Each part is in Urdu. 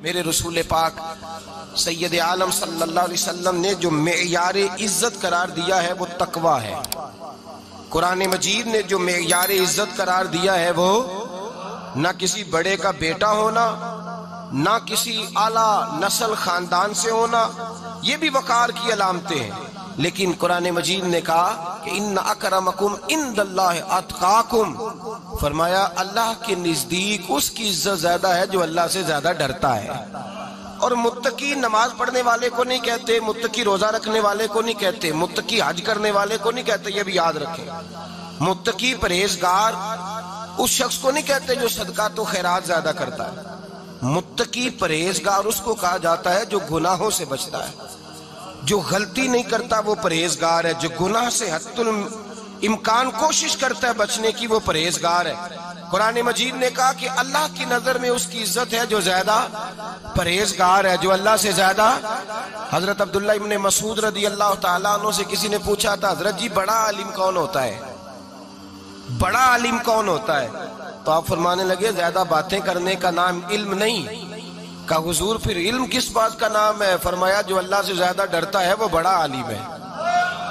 میرے رسول پاک سید عالم صلی اللہ علیہ وسلم نے جو معیار عزت قرار دیا ہے وہ تقوی ہے. قرآن مجید نے جو معیار عزت قرار دیا ہے وہ نہ کسی بڑے کا بیٹا ہونا، نہ کسی اعلیٰ نسل خاندان سے ہونا، یہ بھی وقار کی علامتیں ہیں. لیکن قرآن مجید نے کہا کہ ان اکرمکم عند اللہ اتقاکم، فرمایا اللہ کے نزدیک اس کی عزت زیادہ ہے جو اللہ سے زیادہ ڈرتا ہے. اور متقی نماز پڑھنے والے کو نہیں کہتے، متقی روزہ رکھنے والے کو نہیں کہتے، متقی حج کرنے والے کو نہیں کہتے. یہ بھی یاد رکھیں، متقی پرہیزگار اس شخص کو نہیں کہتے جو صدقات و خیرات زیادہ کرتا ہے. متقی پرہیزگار اس کو کہا جاتا ہے جو گناہوں سے بچتا ہے، جو غلطی نہیں کرتا وہ پرہیزگار ہے، جو گناہ سے حتی الامکان کوشش کرتا ہے بچنے کی وہ پرہیزگار ہے. قرآن مجید نے کہا کہ اللہ کی نظر میں اس کی عزت ہے جو زیادہ پرہیزگار ہے، جو اللہ سے زیادہ. حضرت عبداللہ ابن مسعود رضی اللہ تعالیٰ عنہ سے کسی نے پوچھا تھا حضرت جی بڑا عالم کون ہوتا ہے، بڑا عالم کون ہوتا ہے؟ تو آپ فرمانے لگے زیادہ باتیں کرنے کا نام علم نہیں. کہا حضور پھر علم کس بات کا نام ہے؟ فرمایا جو اللہ سے زیادہ ڈرتا ہے وہ بڑا عالم ہے.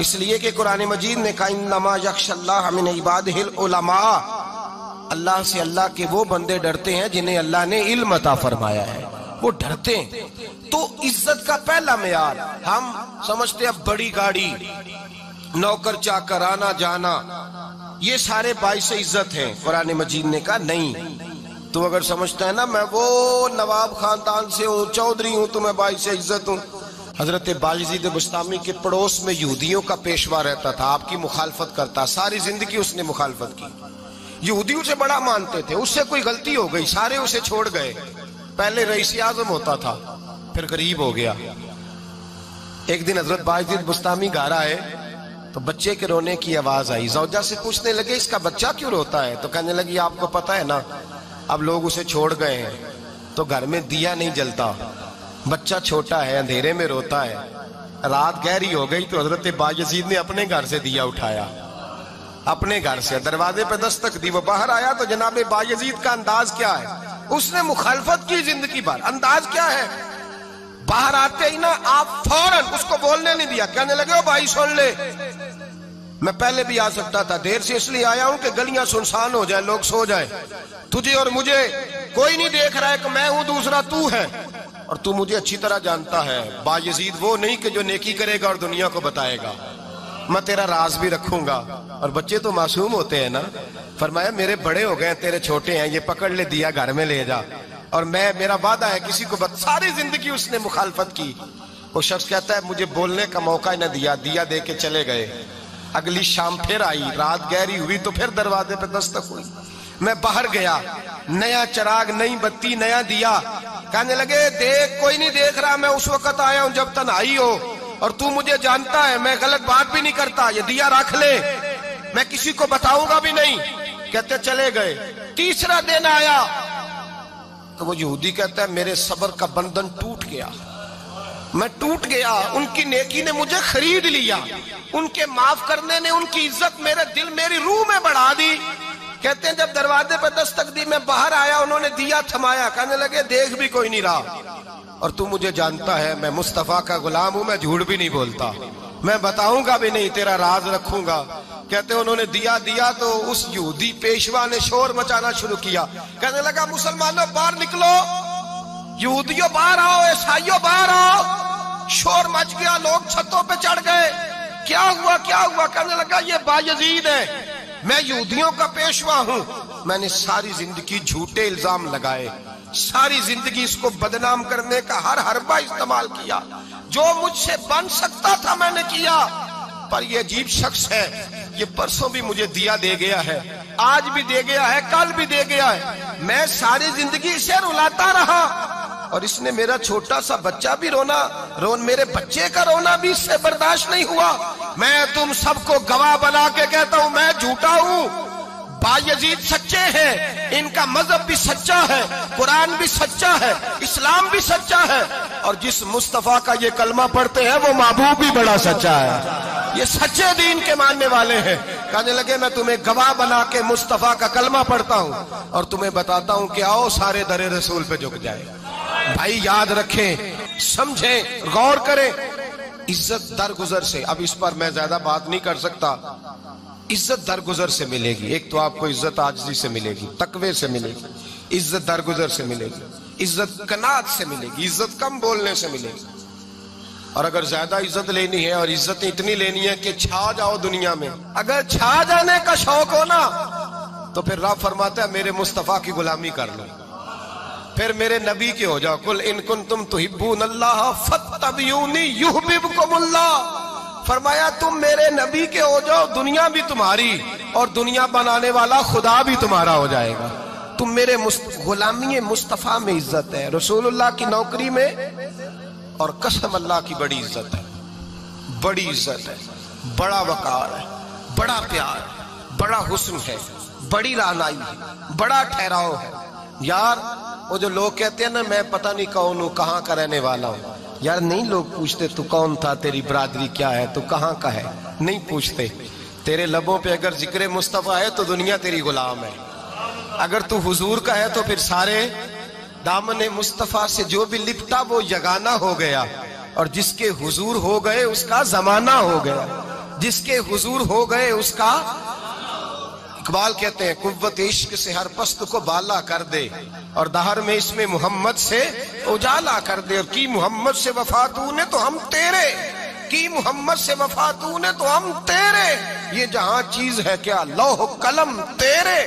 اس لیے کہ قرآن مجید نے کہا انما یخشی اللہ من عبادہ العلماء، اللہ سے اللہ کے وہ بندے ڈرتے ہیں جنہیں اللہ نے علم عطا فرمایا ہے، وہ ڈرتے ہیں. تو عزت کا پہلا معیار ہم سمجھتے ہیں بڑی گاڑی، نوکر چاکر، آنا جانا، یہ سارے باعث عزت ہیں. قرآن مجید نے کہا نہیں، تو اگر سمجھتا ہے نا میں وہ نواب خاندان سے ہوں، چودھری ہوں، تو میں باعث عزت ہوں. حضرت بایزید بسطامی کے پڑوس میں یہودیوں کا پیشوا رہتا تھا، آپ کی مخالفت کرتا، ساری زندگی اس نے مخالفت کی. یہودیوں سے بڑا مانتے تھے، اس سے کوئی غلطی ہو گئی سارے اسے چھوڑ گئے. پہلے رئیس اعظم ہوتا تھا، پھر غریب ہو گیا. ایک دن حضرت بایزید بسطامی گھر آئے تو بچے کے رونے کی آواز آئی. زوجہ سے پوچھنے لگے اس کا بچہ کیوں روتا ہے؟ تو کہنے لگی آپ کو پتہ ہے نا اب لوگ اسے چھوڑ گئے ہیں تو گھر میں دیا نہیں جلتا، بچہ چھوٹا ہے اندھیرے میں روتا ہے. رات گہری ہو گئی تو حضرت بایزید نے اپنے گھر سے دیا اٹھایا، اپنے گھر سے دروازے پہ دستک دی. وہ باہر آیا تو جناب بایزید کا انداز کیا ہے؟ اس نے مخالفت کی زندگی بھر. انداز کیا ہے؟ باہر آتے ہی نا آپ فوراً اس کو بولنے نہیں دیا، کہنے لگے او بھائی سن لے، میں پہلے بھی آ سکتا تھا، دیر سے اس لیے آیا ہوں کہ گلیاں سنسان ہو جائے، لوگ سو جائے، تجھے اور مجھے کوئی نہیں دیکھ رہا ہے کہ میں ہوں دوسرا تو ہے، اور تو مجھے اچھی طرح جانتا ہے. بایزید وہ نہیں کہ جو نیکی کرے گا اور دنیا کو بتائے گا، میں تیرا راز بھی رکھوں گا. اور بچے تو معصوم ہوتے ہیں نا. فرمایا میرے بڑے ہو گئے تیرے چھوٹے ہیں، یہ پکڑ لے دیا گھر میں لے جا، اور میرا وعدہ ہے کسی کو ساری زندگی اس نے مخالفت کی. وہ شخص کہتا ہے مجھے بولنے کا موقع نہ دیا، دیا دے کے چلے گئے. اگلی شام پھر آئی، رات گہری ہوئی تو پھر دروازے پہ دستک ہوئی. میں باہر گیا، نیا چراغ، نئی بتی، نیا دیا. کہنے لگے دیکھ کوئی نہیں دیکھ رہا، میں اس وقت آیا ہوں جب تنہائی ہو، اور تو مجھے جانتا ہے میں غلط بات بھی نہیں کرتا، یہ دیا رکھ لے، میں کسی کو بتاؤں گا بھی نہیں. کہتے چلے گئے. تیسرا دن آیا تو وہ یہودی کہتا ہے میرے صبر کا بندھن ٹوٹ گیا، میں ٹوٹ گیا. ان کی نیکی نے مجھے خرید لیا، ان کے معاف کرنے نے ان کی عزت میرے دل میری روح میں بڑھا دی. کہتے ہیں جب دروازے پہ دستک دی میں باہر آیا، انہوں نے دیا تھمایا. کہنے لگے دیکھ بھی کوئی نہیں رہا، اور تو مجھے جانتا ہے میں مصطفیٰ کا غلام ہوں، میں جھوٹ بھی نہیں بولتا، میں بتاؤں گا بھی نہیں، تیرا راز رکھوں گا. کہتے ہیں انہوں نے دیا تو اس یہودی پیشوا نے شور مچانا شروع کیا. کہنے لگا مسلمانوں باہر نکلو، یہودیوں باہر آؤ، عیسائیوں باہر آؤ. شور مچ گیا، لوگ چھتوں پہ چڑھ گئے. کیا ہوا کیا ہوا؟ کہنے لگا یہ بایزید ہے، میں یہودیوں کا پیشوا ہوں، میں نے ساری زندگی جھوٹے الزام لگائے، ساری زندگی اس کو بدنام کرنے کا ہر حربہ استعمال کیا، جو مجھ سے بن سکتا تھا میں نے کیا. پر یہ عجیب شخص ہے، یہ پرسوں بھی مجھے دیا دے گیا ہے، آج بھی دے گیا ہے، کل بھی دے گیا ہے. میں ساری زندگی اسے رلاتا رہا، اور اس نے میرا چھوٹا سا بچہ بھی میرے بچے کا رونا بھی اس سے برداشت نہیں ہوا. میں تم سب کو گواہ بنا کے کہتا ہوں میں جھوٹا ہوں، بایزید سچے ہیں، ان کا مذہب بھی سچا ہے، قرآن بھی سچا ہے، اسلام بھی سچا ہے، اور جس مصطفیٰ کا یہ کلمہ پڑھتے ہیں وہ محبوب بھی بڑا سچا ہے، یہ سچے دین کے ماننے والے ہیں. کہنے لگے میں تمہیں گواہ بنا کے مصطفیٰ کا کلمہ پڑھتا ہوں اور تمہیں بتاتا ہوں کہ آؤ سارے در رسول پہ جھک جائے. بھائی یاد رکھیں، سمجھیں، غور کریں، عزت درگزر سے، اب اس پر میں زیادہ بات نہیں کر سکتا، عزت درگزر سے ملے گی۔ ایک تو آپ کو عزت عاجزی سے ملے گی، تقوی سے ملے گی، عزت درگزر سے ملے گی، عزت قناعت سے ملے گی، عزت کم بولنے سے ملے گی۔ اور اگر زیادہ عزت لینی ہے اور عزت اتنی لینی ہے کہ چھا جاؤ دنیا میں، اگر چھا جانے کا شوق ہو نا تو پھر رب فرماتا ہے میرے مصطفیٰ کی غلامی کر لو، پھر میرے نبی کے ہو جاؤ۔ قل ان کنتم تحبون اللہ فاتبعونی یحببکم اللہ، فرمایا تم میرے نبی کے ہو جاؤ، دنیا بھی تمہاری اور دنیا بنانے والا خدا بھی تمہارا ہو جائے گا۔ تم میرے غلامی مصطفیٰ میں عزت ہے، رسول اللہ کی نوکری میں، اور قسم اللہ کی بڑی عزت ہے، بڑی عزت ہے، بڑا وقار ہے، بڑا پیار ہے، بڑا حسن ہے، بڑی رعنائی ہے، بڑا ٹھہراؤ ہے۔ یار وہ جو لوگ کہتے ہیں نا میں پتہ نہیں کون ہوں، کہاں کا رہنے والا ہوں، یار نہیں لوگ پوچھتے تو کون تھا، تیری برادری کیا ہے، تو کہاں کا ہے، نہیں پوچھتے۔ تیرے لبوں پہ اگر ذکر مصطفیٰ ہے تو دنیا تیری غلام ہے، اگر تو حضور کا ہے تو پھر سارے دامن مصطفیٰ سے جو بھی لپٹا وہ یگانہ ہو گیا، اور جس کے حضور ہو گئے اس کا زمانہ ہو گیا، جس کے حضور ہو گئے اس کا۔ اقبال کہتے ہیں قوت عشق سے ہر پست کو بالا کر دے، اور دہر میں اس میں محمد سے اجالا کر دے، اور کی محمد سے وفا تو نے تو ہم تیرے، کی محمد سے وفا تو نے تو ہم تیرے، یہ جہاں چیز ہے کیا لوح قلم تیرے۔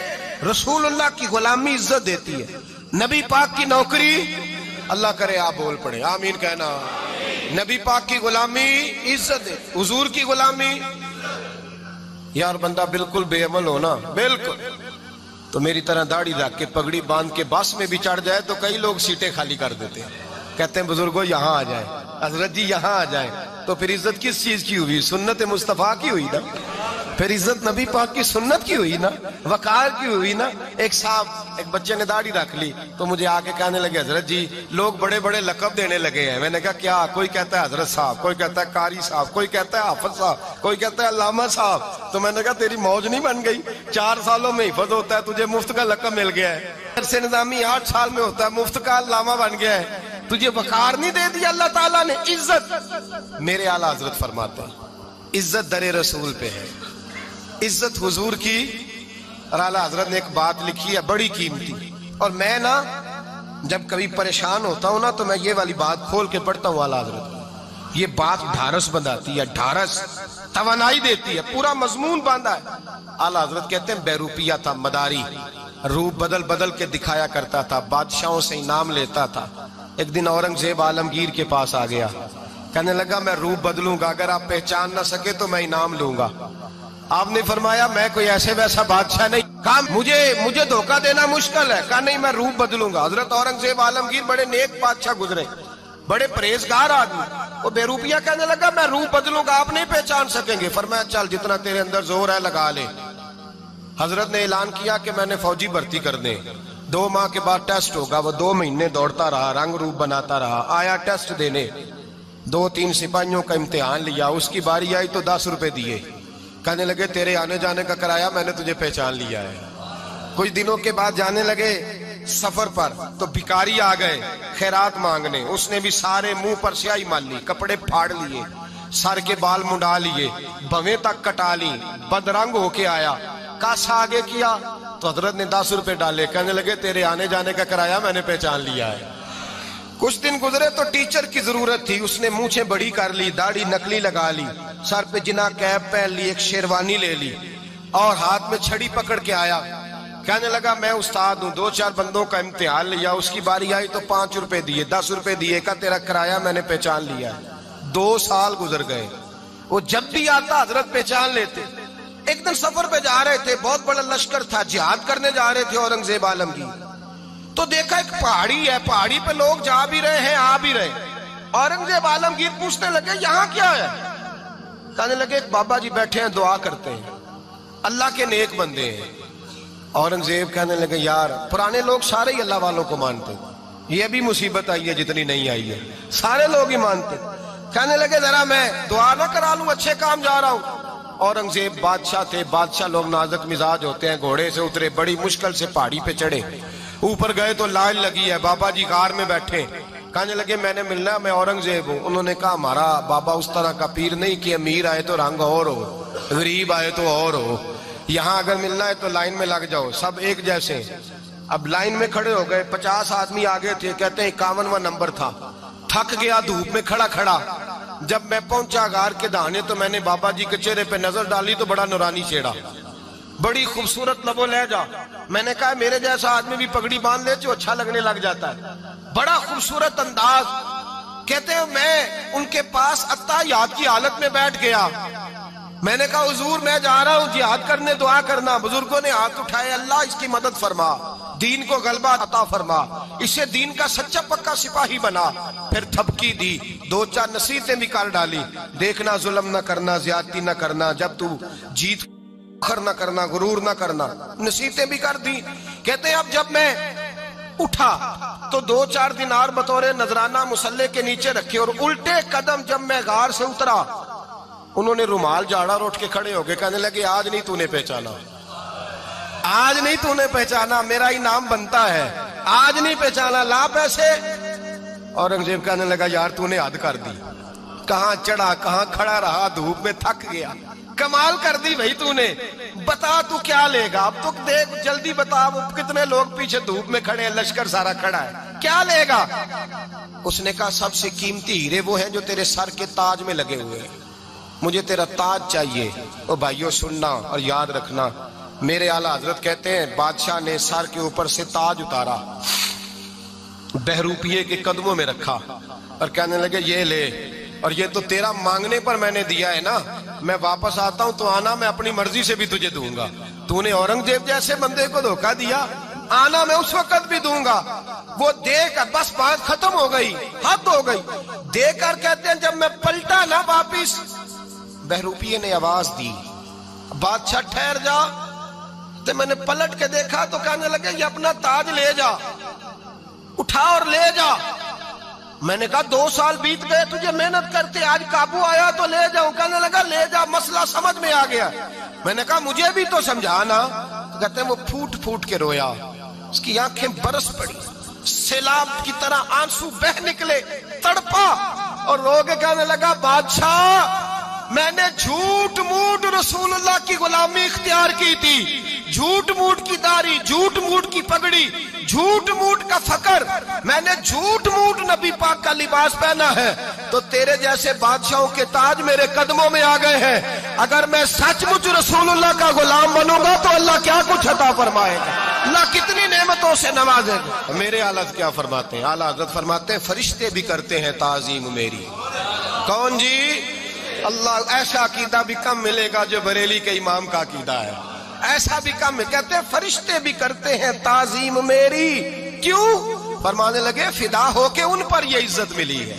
رسول اللہ کی غلامی عزت دیتی ہے، نبی پاک کی نوکری، اللہ کرے آپ بول پڑے آمین کہنا، نبی پاک کی غلامی عزت دے، حضور کی غلامی۔ یار بندہ بالکل بے عمل ہو نا، بالکل، تو میری طرح داڑھی رکھ کے پگڑی باندھ کے بس میں بھی چڑھ جائے تو کئی لوگ سیٹیں خالی کر دیتے ہیں، کہتے ہیں بزرگوں یہاں آ جائیں، حضرت جی یہاں آ جائیں، تو پھر عزت کس چیز کی ہوئی؟ سنت مصطفیٰ کی ہوئی نا، پھر عزت نبی پاک کی سنت کی ہوئی نا، وقار کی ہوئی نا۔ ایک صاحب، ایک بچے نے داڑھی رکھ لی تو مجھے آ کے کہنے لگے حضرت جی لوگ بڑے بڑے لقب دینے لگے ہیں۔ میں نے کہا کیا؟ کوئی کہتا ہے حضرت صاحب، کوئی کہتا ہے قاری صاحب، کوئی کہتا ہے حافظ صاحب، کوئی کہتا ہے علامہ صاحب۔ تو میں نے کہا تیری موج نہیں بن گئی؟ 4 سالوں میں حفظ ہوتا ہے، تجھے مفت کا لقب مل گیا ہے، درس نظامی 8 سال میں ہوتا ہے، مفت کا علامہ بن گیا ہے، تجھے وقار نہیں دے دیا اللہ تعالیٰ نے؟ عزت، میرے اعلیٰ حضرت فرماتے ہیں عزت در رسول پہ ہے، عزت حضور کی۔ اور اعلیٰ حضرت نے ایک بات لکھی ہے بڑی قیمتی، اور میں نا جب کبھی پریشان ہوتا ہوں نا تو میں یہ والی بات کھول کے پڑھتا ہوں اعلیٰ حضرت، یہ بات ڈھارس بندھاتی ہے، ڈھارس توانائی دیتی ہے، پورا مضمون باندھا ہے۔ اعلیٰ حضرت کہتے ہیں بے روپیہ تھا مداری، روپ بدل بدل کے دکھایا کرتا تھا، بادشاہوں سے انعام لیتا تھا۔ ایک دن اورنگزیب عالمگیر کے پاس آ گیا، کہنے لگا میں روپ بدلوں گا، اگر آپ پہچان نہ سکے تو میں انعام لوں گا۔ آپ نے فرمایا میں کوئی ایسے ویسا بادشاہ نہیں، کہا مجھے دھوکہ دینا مشکل ہے، کہا نہیں میں روپ بدلوں گا۔ حضرت اورنگزیب عالمگیر بڑے نیک بادشاہ گزرے، بڑے پرہیزگار آدمی، وہ بے روپیہ کہنے لگا میں روپ بدلوں گا، آپ نہیں پہچان سکیں گے۔ فرمایا چل جتنا تیرے اندر زور ہے لگا لے۔ حضرت نے اعلان کیا کہ میں نے فوجی بھرتی کر دیں، 2 ماہ کے بعد ٹیسٹ ہوگا۔ وہ 2 مہینے دوڑتا رہا، رنگ روپ بناتا رہا، آیا ٹیسٹ دینے، 2-3 سپاہیوں کا امتحان لیا، اس کی باری آئی تو 10 روپے دیے، کہنے لگے تیرے آنے جانے کا کرایہ میں نے تجھے پہچان لیا ہے۔ کچھ دنوں کے بعد جانے لگے سفر پر تو بھکاری آ گئے خیرات مانگنے، اس نے بھی سارے منہ پر سیاہی مال لی، کپڑے پھاڑ لیے، سر کے بال منڈا لیے، بھویں تک کٹا لی، بدرنگ ہو کے آیا، کاسا آگے کیا تو حضرت نے 10 روپے ڈالے، کہنے لگے تیرے آنے جانے کا کرایہ میں نے پہچان لیا ہے۔ کچھ دن گزرے تو ٹیچر کی ضرورت تھی، اس نے مونچھیں بڑی کر لی، داڑھی نکلی لگا لی، سر پہ جنا کیپ پہن لی، ایک شیروانی لے لی، اور ہاتھ میں چھڑی پکڑ کے آیا، کہنے لگا میں استاد ہوں، 2-4 بندوں کا امتحان لیا، اس کی باری آئی تو 5 روپے دیے، 10 روپے دیے، کہا تیرا کرایہ میں نے پہچان لیا ہے۔ 2 سال گزر گئے، وہ جب بھی آتا حضرت پہچان لیتے۔ ایک دن سفر پہ جا رہے تھے، بہت بڑا لشکر تھا، جہاد کرنے جا رہے تھے اورنگزیب عالمگیر، تو دیکھا ایک پہاڑی ہے، پہاڑی پہ لوگ جا بھی رہے ہیں آ بھی رہے۔ اورنگزیب عالمگیر پوچھنے لگے یہاں کیا ہے؟ کہنے لگے ایک بابا جی بیٹھے ہیں دعا کرتے ہیں، اللہ کے نیک بندے ہیں۔ اورنگزیب کہنے لگے یار پرانے لوگ سارے ہی اللہ والوں کو مانتے، یہ بھی مصیبت آئی ہے جتنی نہیں آئی ہے، سارے لوگ ہی مانتے۔ کہنے لگے ذرا میں دعا نہ کرا لوں، اچھے کام جا رہا ہوں۔ اورنگزیب بادشاہ تھے، بادشاہ لوگ نازک مزاج ہوتے ہیں، گھوڑے سے اترے، بڑی مشکل سے پہاڑی پہ چڑھے، اوپر گئے تو لائن لگی ہے، بابا جی غار میں بیٹھے، کہنے لگے میں نے ملنا ہے، میں اورنگزیب ہوں۔ انہوں نے کہا ہمارا بابا اس طرح کا پیر نہیں کہ امیر آئے تو رنگ اور ہو، غریب آئے تو اور ہو، یہاں اگر ملنا ہے تو لائن میں لگ جاؤ، سب ایک جیسے۔ اب لائن میں کھڑے ہو گئے، 50 آدمی آگے تھے، کہتے ہیں 51واں نمبر تھا۔ تھک گیا دھوپ میں کھڑا کھڑا، جب میں پہنچا غار کے دہانے تو میں نے بابا جی کے چہرے پہ نظر ڈالی تو بڑا نورانی چہرہ، بڑی خوبصورت لب و لہجہ۔ میں نے کہا میرے جیسا آدمی بھی پگڑی باندھ لے تو اچھا لگنے لگ جاتا ہے، بڑا خوبصورت انداز۔ کہتے ہیں میں ان کے پاس اتحیات کی حالت میں بیٹھ گیا۔ میں نے کہا حضور میں جا رہا ہوں جہاد کرنے، دعا کرنا۔ بزرگوں نے ہاتھ اٹھائے، اللہ اس کی مدد فرما، دین کو غلبہ عطا فرما، اسے دین کا سچا پکا سپاہی بنا۔ پھر تھپکی دی، 2-4 نصیحتیں بھی کر ڈالی، دیکھنا ظلم نہ کرنا، زیادتی نہ کرنا، جب تو جیت خر نہ کرنا، غرور نہ کرنا، نصیحتیں بھی کر دی۔ کہتے ہیں اب جب میں اٹھا تو 2-4 دینار بطور نذرانہ مسلح کے نیچے رکھے، اور الٹے قدم جب میں غار سے اترا انہوں نے رومال جھاڑا اور اٹھ کے کھڑے ہو گئے، کہنے لگے آج نہیں تو نے پہچانا، آج نہیں تو نے پہچانا، میرا ہی نام بنتا ہے، آج نہیں پہچانا، لا پیسے۔ اورنگزیب کہنے لگا یار تو نے حد کر دی، کہاں چڑھا کہاں کھڑا رہا، دھوپ میں تھک گیا، کمال کر دی بھائی تو نے، بتا تو کیا لے گا، اب تو دیکھ جلدی بتا، کتنے لوگ پیچھے دھوپ میں کھڑے ہیں، لشکر سارا کھڑا ہے، کیا لے گا؟ اس نے کہا سب سے قیمتی ہیرے وہ ہیں جو تیرے سر کے تاج میں لگے ہوئے ہیں، مجھے تیرا تاج چاہیے۔ او بھائیو سننا اور یاد رکھنا، میرے اعلیٰ حضرت کہتے ہیں بادشاہ نے سر کے اوپر سے تاج اتارا، بہروپیے کے قدموں میں رکھا اور کہنے لگے یہ لے، اور یہ تو تیرا مانگنے پر میں نے دیا ہے نا، میں واپس آتا ہوں تو آنا میں اپنی مرضی سے بھی تجھے دوں گا، تو نے اورنگزیب جیسے بندے کو دھوکہ دیا، آنا میں اس وقت بھی دوں گا۔ وہ دے کر بس بات ختم ہو گئی، حد ہو گئی، دے کر کہتے ہیں جب میں پلٹا نا واپس، بہروپیے نے آواز دی بادشاہ ٹھہر جا، تو میں نے پلٹ کے دیکھا تو کہنے لگے یہ اپنا تاج لے جا، اٹھا اور لے جا۔ میں نے کہا 2 سال بیت گئے تجھے محنت کرتے، آج قابو آیا تو لے جاؤں، کہنے لگا لے جا، مسئلہ سمجھ میں آ گیا۔ میں نے کہا مجھے بھی تو سمجھانا، کہتے ہیں وہ پھوٹ پھوٹ کے رویا، اس کی آنکھیں برس پڑی، سیلاب کی طرح آنسو بہ نکلے، تڑپا اور رو کے کہنے لگا بادشاہ میں نے جھوٹ موٹ رسول اللہ کی غلامی اختیار کی تھی، جھوٹ موٹ کی داڑھی، جھوٹ موٹ کی پگڑی، جھوٹ موٹ کا فقر، میں نے جھوٹ موٹ نبی پاک کا لباس پہنا ہے، تو تیرے جیسے بادشاہوں کے تاج میرے قدموں میں آ گئے ہیں، اگر میں سچ مچ رسول اللہ کا غلام بنوں گا تو اللہ کیا کچھ عطا فرمائے گا، اللہ کتنی نعمتوں سے نوازے گا۔ میرے اعلیٰ حضرت کیا فرماتے ہیں؟ اعلیٰ حضرت فرماتے ہیں فرشتے بھی کرتے ہیں تعظیم میری۔ کون جی؟ اللہ۔ ایسا عقیدہ بھی کم ملے گا جو بریلی کے امام کا عقیدہ ہے، ایسا بھی کم، کہتے ہیں فرشتے بھی کرتے ہیں تعظیم میری۔ کیوں؟ فرمانے لگے فدا ہو کے ان پر یہ عزت ملی ہے۔